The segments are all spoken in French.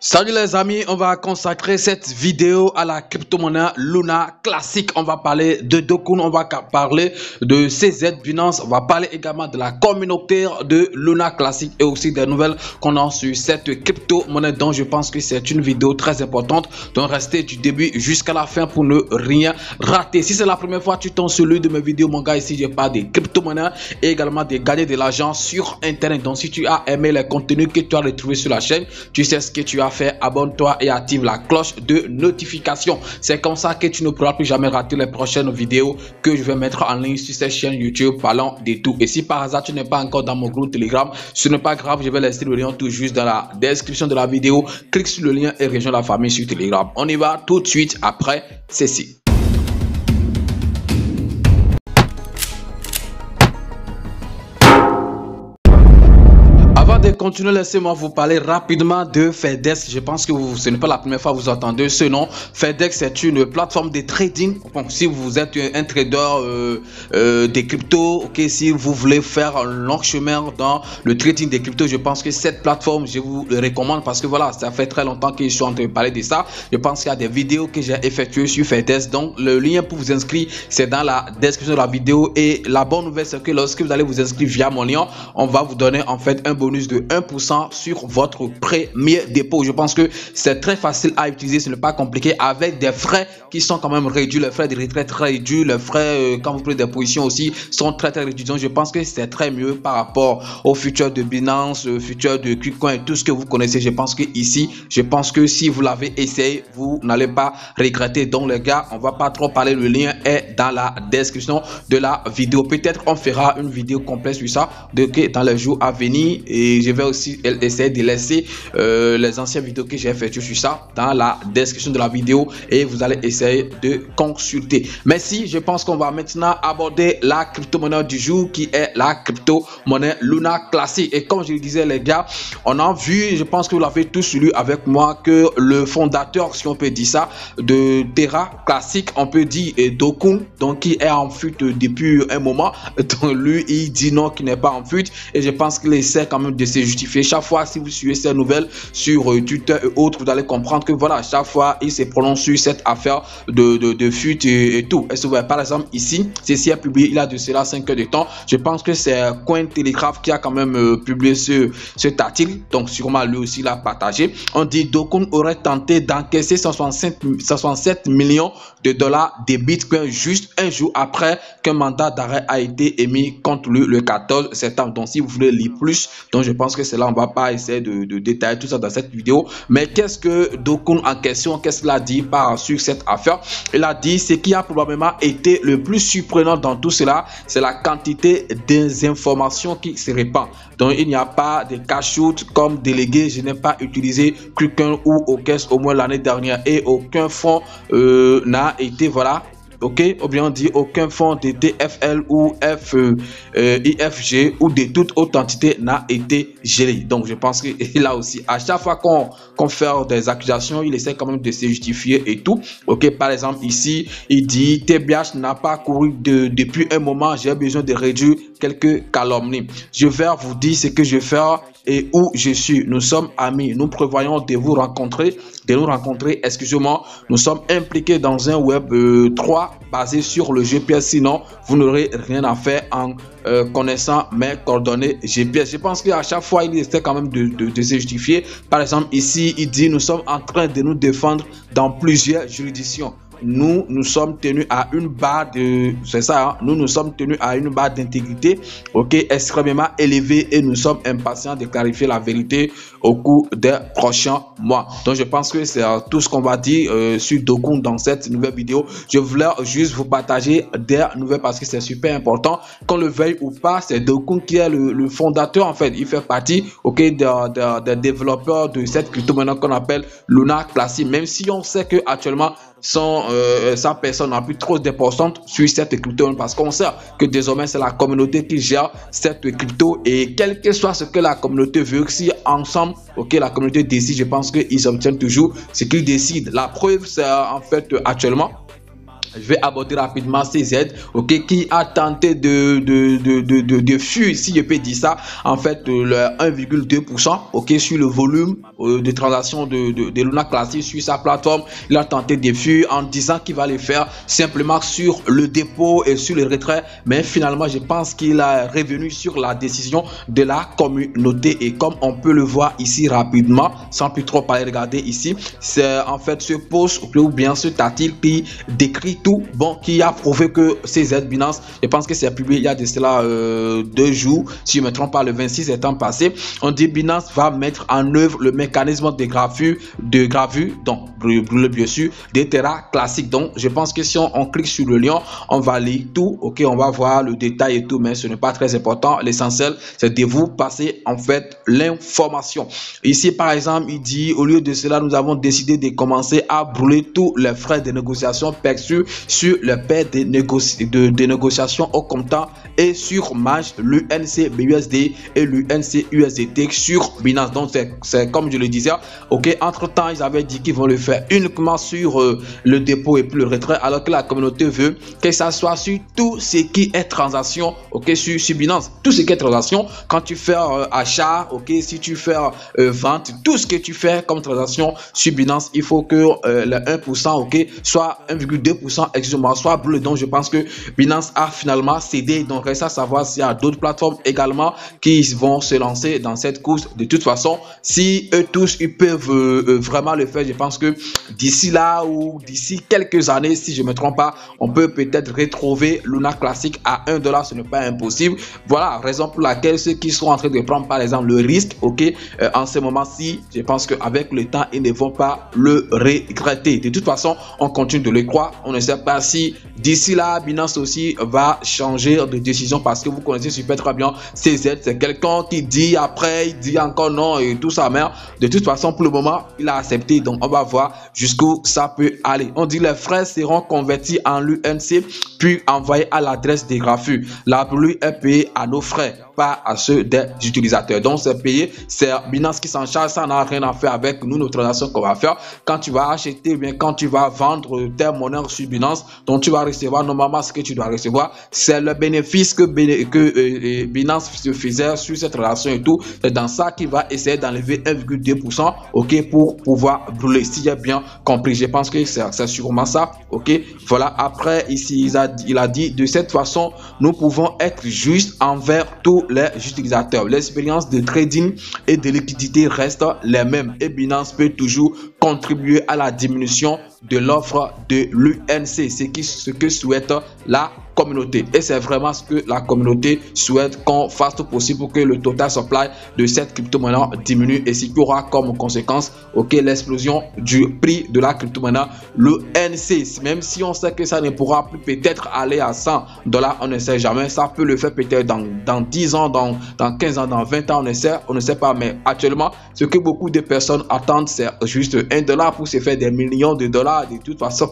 Salut les amis, on va consacrer cette vidéo à la crypto-monnaie Luna classique. On va parler de Dokun, on va parler de CZ Binance, on va parler également de la communauté de Luna classique et aussi des nouvelles qu'on a sur cette crypto-monnaie. Donc je pense que c'est une vidéo très importante. Donc restez du début jusqu'à la fin pour ne rien rater. Si c'est la première fois que tu tombes sur l'une de mes vidéos, mon gars, ici je parle des crypto-monnaies et également de gagner de l'argent sur internet. Donc si tu as aimé les contenus que tu as retrouvés sur la chaîne, tu sais ce que tu as fait, abonne-toi et active la cloche de notification. C'est comme ça que tu ne pourras plus jamais rater les prochaines vidéos que je vais mettre en ligne sur cette chaîne YouTube parlant de tout. Et si par hasard tu n'es pas encore dans mon groupe Telegram, ce n'est pas grave, je vais laisser le lien tout juste dans la description de la vidéo. Clique sur le lien et rejoins la famille sur Telegram. On y va tout de suite après ceci. Avant de continuer, laissez-moi vous parler rapidement de FedEx. Je pense que ce n'est pas la première fois que vous entendez ce nom. FedEx est une plateforme de trading. Bon, si vous êtes un trader des cryptos, ok, si vous voulez faire un long chemin dans le trading des cryptos, je pense que cette plateforme, je vous le recommande parce que voilà, ça fait très longtemps que je suis en train de parler de ça. Je pense qu'il y a des vidéos que j'ai effectuées sur FedEx. Donc, le lien pour vous inscrire, c'est dans la description de la vidéo. Et la bonne nouvelle, c'est que lorsque vous allez vous inscrire via mon lien, on va vous donner en fait un bonus de 1% sur votre premier dépôt. Je pense que c'est très facile à utiliser, ce n'est pas compliqué, avec des frais qui sont quand même réduits, les frais de retraite très réduits, les frais quand vous prenez des positions aussi sont très réduits. Donc je pense que c'est très mieux par rapport au futur de Binance, futur de KuCoin et tout ce que vous connaissez. Je pense que ici, je pense que si vous l'avez essayé, vous n'allez pas regretter. Donc les gars, on va pas trop parler, le lien est dans la description de la vidéo. Peut-être on fera une vidéo complète sur ça dans les jours à venir. Et je vais aussi essayer de laisser les anciennes vidéos que j'ai effectuées sur ça dans la description de la vidéo et vous allez essayer de consulter. Merci, je pense qu'on va maintenant aborder la crypto-monnaie du jour qui est la crypto-monnaie Luna classique. Et comme je le disais les gars, on a vu, je pense que vous l'avez tous lu avec moi, que le fondateur, si on peut dire ça, de Terra classique, on peut dire Dokun, donc qui est en fuite depuis un moment. Donc lui, il dit non, qu'il n'est pas en fuite et je pense qu'il essaie quand même de se justifier. Chaque fois, si vous suivez ces nouvelles sur Twitter et autres, vous allez comprendre que voilà, chaque fois, il se prononce sur cette affaire de fuite et tout. Et par exemple, ici, ceci est publié il y a de cela 5 heures de temps. Je pense que c'est Cointelegraph qui a quand même publié cet article. Donc, sûrement, lui aussi l'a partagé. On dit Dokun aurait tenté d'encaisser 167 millions de dollars de Bitcoin juste un jour après qu'un mandat d'arrêt a été émis contre lui le 14 septembre. Donc, si vous voulez lire plus, donc je pense que c'est là, on va pas essayer de détailler tout ça dans cette vidéo. Mais qu'est-ce que Dokun en question, qu'est-ce qu'il a dit sur cette affaire? Il a dit ce qui a probablement été le plus surprenant dans tout cela, c'est la quantité d'informations qui se répand. Donc il n'y a pas de cash-out comme délégué. Je n'ai pas utilisé KuCoin ou OKEx au moins l'année dernière et aucun fonds n'a été ok, ou bien on dit aucun fonds de TFL ou IFG ou de toute autre entité n'a été gelé. Donc je pense que là aussi, à chaque fois qu'on fait des accusations, il essaie quand même de se justifier et tout. Ok, par exemple ici, il dit TBH n'a pas couru depuis un moment, j'ai besoin de réduire quelques calomnies. Je vais vous dire ce que je vais faire et où je suis. Nous sommes amis, nous prévoyons de nous rencontrer, excusez-moi. Nous sommes impliqués dans un web 3 basé sur le GPS, sinon vous n'aurez rien à faire en connaissant mes coordonnées GPS. Je pense qu'à chaque fois il essaie quand même de se justifier. Par exemple ici il dit nous sommes en train de nous défendre dans plusieurs juridictions. Nous sommes tenus à une barre de, c'est ça, hein? Nous sommes tenus à une barre d'intégrité, ok, extrêmement élevée et nous sommes impatients de clarifier la vérité au cours des prochains mois. Donc je pense que c'est tout ce qu'on va dire sur Dokun dans cette nouvelle vidéo. Je voulais juste vous partager des nouvelles parce que c'est super important, qu'on le veuille ou pas. C'est Dokun qui est le fondateur en fait. Il fait partie, ok, des développeurs de cette crypto-monnaie qu'on appelle Luna classique. Même si on sait que actuellement sa personne n'a plus trop d'importance sur cette crypto parce qu'on sait que désormais c'est la communauté qui gère cette crypto et quel que soit ce que la communauté veut, si ensemble, ok, la communauté décide, je pense qu'ils obtiennent toujours ce qu'ils décident. La preuve, c'est en fait actuellement Je vais aborder rapidement CZ, ok, qui a tenté de fuir, si je peux dire ça, en fait, le 1,2%, ok, sur le volume de transactions de Luna Classic sur sa plateforme. Il a tenté de fuir en disant qu'il va le faire simplement sur le dépôt et sur le retrait, mais finalement, je pense qu'il a revenu sur la décision de la communauté. Et comme on peut le voir ici rapidement, sans plus trop parler, regardez ici, c'est en fait ce post ou bien ce article qui décrit tout, bon, qui a prouvé que CZ Binance, je pense que c'est publié il y a de cela 2 jours, si je ne me trompe pas, le 26 étant passé. On dit Binance va mettre en œuvre le mécanisme de gravure, donc bien sûr des Terra classiques. Donc je pense que si on clique sur le lien, on va lire tout, ok, on va voir le détail et tout, mais ce n'est pas très important. L'essentiel, c'est de vous passer en fait l'information. Ici par exemple, il dit, au lieu de cela, nous avons décidé de commencer à brûler tous les frais de négociation perçus sur le paie de négociation au comptant et sur Maj, l'UNC BUSD et l'UNC USDT sur Binance. Donc c'est comme je le disais, ok, entre temps ils avaient dit qu'ils vont le faire uniquement sur le dépôt et puis le retrait, alors que la communauté veut que ça soit sur tout ce qui est transaction, ok, sur Binance, tout ce qui est transaction, quand tu fais achat, ok, si tu fais vente, tout ce que tu fais comme transaction sur Binance, il faut que le 1%, ok, soit 1,2%, excusez-moi, soit bleu. Donc je pense que Binance a finalement cédé. Donc reste à savoir s'il y a d'autres plateformes également qui vont se lancer dans cette course. De toute façon, si eux tous ils peuvent vraiment le faire, je pense que d'ici là ou d'ici quelques années, si je me trompe pas, on peut peut-être retrouver Luna Classic à $1. Ce n'est pas impossible. Voilà, raison pour laquelle ceux qui sont en train de prendre par exemple le risque, ok, en ce moment-ci, je pense qu'avec le temps, ils ne vont pas le regretter. De toute façon, on continue de le croire. On ne sait pas si d'ici là, Binance aussi va changer de décision, parce que vous connaissez super très bien CZ, c'est quelqu'un qui dit après, il dit encore non et tout ça, mais de toute façon, pour le moment, il a accepté. Donc, on va voir jusqu'où ça peut aller. On dit les frais seront convertis en l'UNC puis envoyés à l'adresse des graffures. La pluie est payée à nos frais, pas à ceux des utilisateurs. Donc, c'est payé, c'est Binance qui s'en charge. Ça n'a rien à faire avec nous, nos transactions qu'on va faire. Quand tu vas acheter, ou bien quand tu vas vendre tes monnaies sur Binance, donc tu vas recevoir normalement ce que tu dois recevoir. C'est le bénéfice que Binance se faisait sur cette transaction et tout. C'est dans ça qu'il va essayer d'enlever 1,2%, ok, pour pouvoir brûler. Si j'ai bien compris, je pense que c'est sûrement ça, ok. Voilà, après ici il a dit de cette façon nous pouvons être justes envers tous les utilisateurs. L'expérience de trading et de liquidité reste les mêmes et Binance peut toujours contribuer à la diminution de l'offre de l'UNC, ce que souhaite la communauté. Et c'est vraiment ce que la communauté souhaite, qu'on fasse tout possible pour que le total supply de cette crypto-monnaie diminue, et ce qui aura comme conséquence, ok, l'explosion du prix de la crypto-monnaie, le NC. Même si on sait que ça ne pourra plus peut-être aller à $100, on ne sait jamais. Ça peut le faire peut-être dans 10 ans, dans 15 ans, dans 20 ans, on ne sait pas. Mais actuellement, ce que beaucoup de personnes attendent, c'est juste $1 pour se faire des millions de dollars. De toute façon,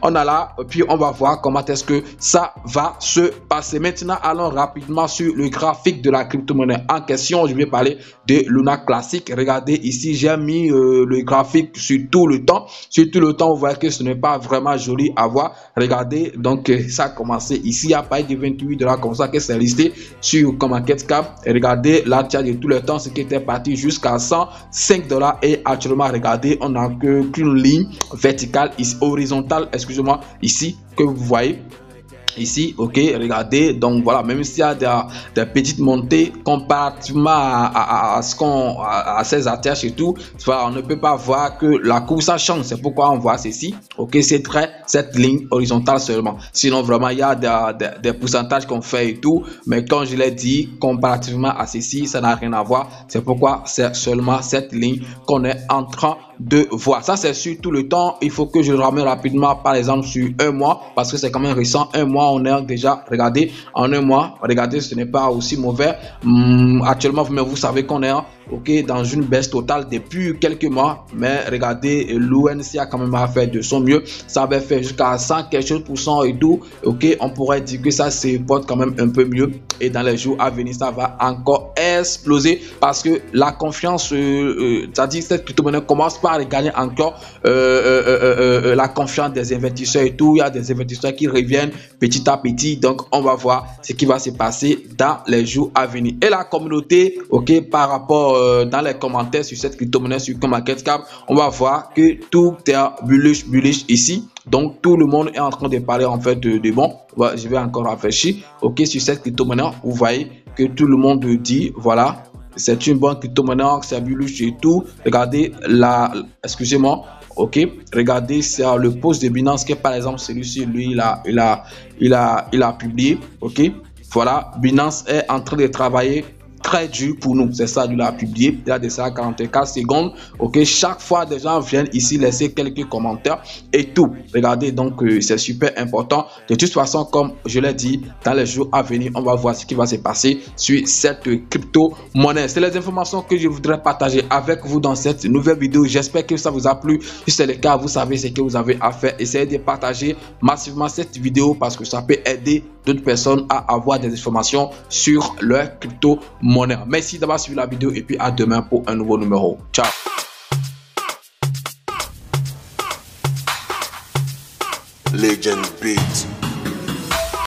on a là, puis on va voir comment est-ce que ça va se passer. Maintenant, allons rapidement sur le graphique de la crypto-monnaie en question. Je vais parler de Luna Classic. Regardez ici, j'ai mis le graphique sur tout le temps. Sur tout le temps, vous voyez que ce n'est pas vraiment joli à voir. Regardez, donc ça a commencé ici à partir de $28, comme ça que c'est listé sur CoinMarketCap. Et regardez, là, tu as de tout le temps ce qui était parti jusqu'à $105. Et actuellement, regardez, on n'a qu'une ligne verticale, ici, horizontale, excusez-moi, ici, que vous voyez. Ici, ok, regardez, donc voilà, même s'il y a des petites montées comparativement à ces attaches et tout, on ne peut pas voir que la courbe ça change. C'est pourquoi on voit ceci, ok, c'est cette ligne horizontale seulement. Sinon, vraiment, il y a des pourcentages qu'on fait et tout, mais quand je l'ai dit, comparativement à ceci, ça n'a rien à voir. C'est pourquoi c'est seulement cette ligne qu'on est en train de voir. Ça, c'est sur tout le temps. Il faut que je le ramène rapidement, par exemple, sur un mois, parce que c'est quand même récent. Un mois, on est déjà, regardez, en un mois, regardez, ce n'est pas aussi mauvais. Actuellement, mais vous savez qu'on est ok, dans une baisse totale depuis quelques mois. Mais regardez, l'ONC a quand même fait de son mieux. Ça avait fait jusqu'à 100 quelque chose % et tout. Ok, on pourrait dire que ça se porte quand même un peu mieux. Et dans les jours à venir, ça va encore exploser parce que la confiance, c'est-à-dire cette crypto-monnaie commence par gagner encore la confiance des investisseurs et tout. Il y a des investisseurs qui reviennent petit à petit. Donc, on va voir ce qui va se passer dans les jours à venir. Et la communauté, ok, par rapport dans les commentaires sur cette crypto-monnaie sur CoinMarketCap, on va voir que tout est bullish ici. Donc, tout le monde est en train de parler en fait de bon. Je vais encore réfléchir. Ok, sur cette crypto-monnaie, vous voyez que tout le monde dit voilà, c'est une bonne crypto-monnaie, c'est bullish et tout. Regardez excusez-moi. Ok, regardez sur le post de Binance que par exemple celui-ci, lui, il a publié. Ok, voilà, Binance est en train de travailler très dur pour nous, c'est ça, il a publié, il a de ça 44 secondes. Ok, chaque fois des gens viennent ici laisser quelques commentaires et tout. Regardez, donc c'est super important. De toute façon, comme je l'ai dit, dans les jours à venir, on va voir ce qui va se passer sur cette crypto-monnaie. C'est les informations que je voudrais partager avec vous dans cette nouvelle vidéo. J'espère que ça vous a plu. Si c'est le cas, vous savez ce que vous avez à faire. Essayez de partager massivement cette vidéo parce que ça peut aider d'autres personnes à avoir des informations sur leur crypto-monnaie. Merci d'avoir suivi la vidéo et puis à demain pour un nouveau numéro. Ciao. Legend Beats.